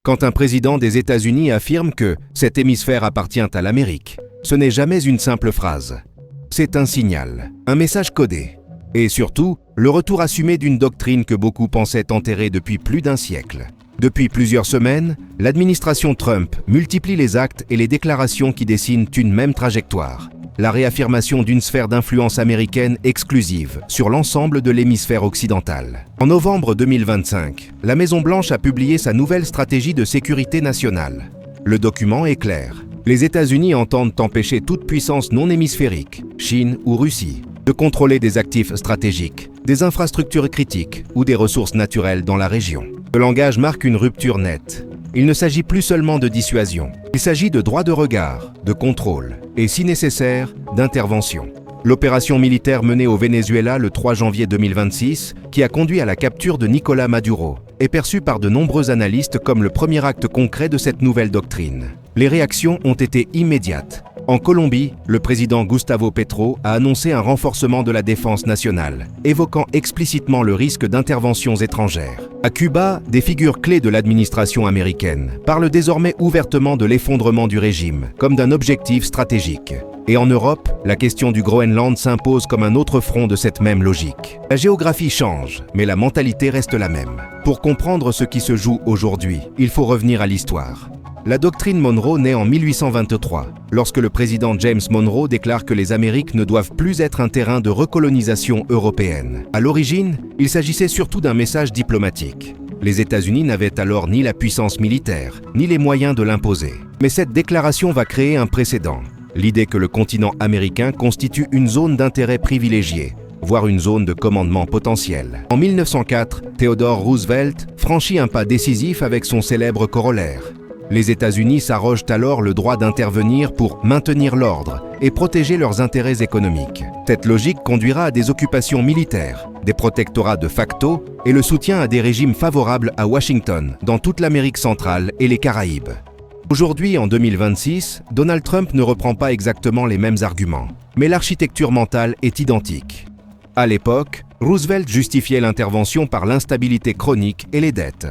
Quand un président des États-Unis affirme que cet hémisphère appartient à l'Amérique, ce n'est jamais une simple phrase. C'est un signal, un message codé. Et surtout, le retour assumé d'une doctrine que beaucoup pensaient enterrée depuis plus d'un siècle. Depuis plusieurs semaines, l'administration Trump multiplie les actes et les déclarations qui dessinent une même trajectoire. La réaffirmation d'une sphère d'influence américaine exclusive sur l'ensemble de l'hémisphère occidental. En novembre 2025, la Maison-Blanche a publié sa nouvelle stratégie de sécurité nationale. Le document est clair. Les États-Unis entendent empêcher toute puissance non hémisphérique, Chine ou Russie, de contrôler des actifs stratégiques, des infrastructures critiques ou des ressources naturelles dans la région. Ce langage marque une rupture nette. Il ne s'agit plus seulement de dissuasion. Il s'agit de droit de regard, de contrôle et, si nécessaire, d'intervention. L'opération militaire menée au Venezuela le 3 janvier 2026, qui a conduit à la capture de Nicolás Maduro, est perçue par de nombreux analystes comme le premier acte concret de cette nouvelle doctrine. Les réactions ont été immédiates. En Colombie, le président Gustavo Petro a annoncé un renforcement de la défense nationale, évoquant explicitement le risque d'interventions étrangères. À Cuba, des figures clés de l'administration américaine parlent désormais ouvertement de l'effondrement du régime, comme d'un objectif stratégique. Et en Europe, la question du Groenland s'impose comme un autre front de cette même logique. La géographie change, mais la mentalité reste la même. Pour comprendre ce qui se joue aujourd'hui, il faut revenir à l'histoire. La doctrine Monroe naît en 1823, lorsque le président James Monroe déclare que les Amériques ne doivent plus être un terrain de recolonisation européenne. À l'origine, il s'agissait surtout d'un message diplomatique. Les États-Unis n'avaient alors ni la puissance militaire, ni les moyens de l'imposer. Mais cette déclaration va créer un précédent. L'idée que le continent américain constitue une zone d'intérêt privilégiée, voire une zone de commandement potentiel. En 1904, Theodore Roosevelt franchit un pas décisif avec son célèbre corollaire. Les États-Unis s'arrogent alors le droit d'intervenir pour maintenir l'ordre et protéger leurs intérêts économiques. Cette logique conduira à des occupations militaires, des protectorats de facto et le soutien à des régimes favorables à Washington dans toute l'Amérique centrale et les Caraïbes. Aujourd'hui, en 2026, Donald Trump ne reprend pas exactement les mêmes arguments, mais l'architecture mentale est identique. À l'époque, Roosevelt justifiait l'intervention par l'instabilité chronique et les dettes.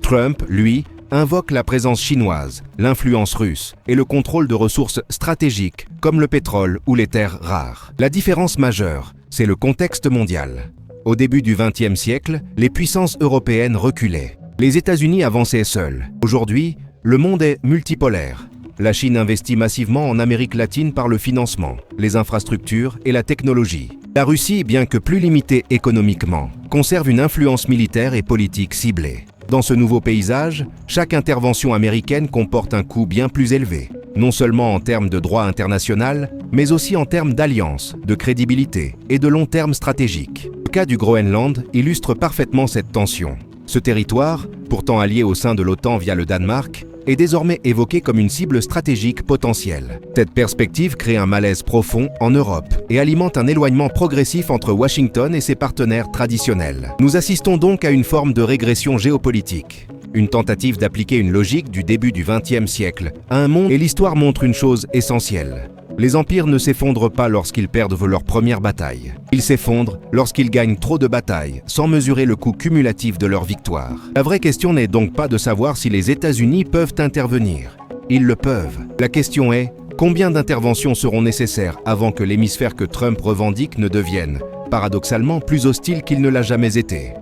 Trump, lui, invoque la présence chinoise, l'influence russe et le contrôle de ressources stratégiques comme le pétrole ou les terres rares. La différence majeure, c'est le contexte mondial. Au début du XXe siècle, les puissances européennes reculaient. Les États-Unis avançaient seuls. Aujourd'hui, le monde est multipolaire. La Chine investit massivement en Amérique latine par le financement, les infrastructures et la technologie. La Russie, bien que plus limitée économiquement, conserve une influence militaire et politique ciblée. Dans ce nouveau paysage, chaque intervention américaine comporte un coût bien plus élevé, non seulement en termes de droit international, mais aussi en termes d'alliance, de crédibilité et de long terme stratégique. Le cas du Groenland illustre parfaitement cette tension. Ce territoire, pourtant allié au sein de l'OTAN via le Danemark, est désormais évoqué comme une cible stratégique potentielle. Cette perspective crée un malaise profond en Europe et alimente un éloignement progressif entre Washington et ses partenaires traditionnels. Nous assistons donc à une forme de régression géopolitique, une tentative d'appliquer une logique du début du XXe siècle à un monde, et l'histoire montre une chose essentielle. Les empires ne s'effondrent pas lorsqu'ils perdent leur première bataille. Ils s'effondrent lorsqu'ils gagnent trop de batailles, sans mesurer le coût cumulatif de leur victoire. La vraie question n'est donc pas de savoir si les États-Unis peuvent intervenir. Ils le peuvent. La question est, combien d'interventions seront nécessaires avant que l'hémisphère que Trump revendique ne devienne, paradoxalement, plus hostile qu'il ne l'a jamais été ?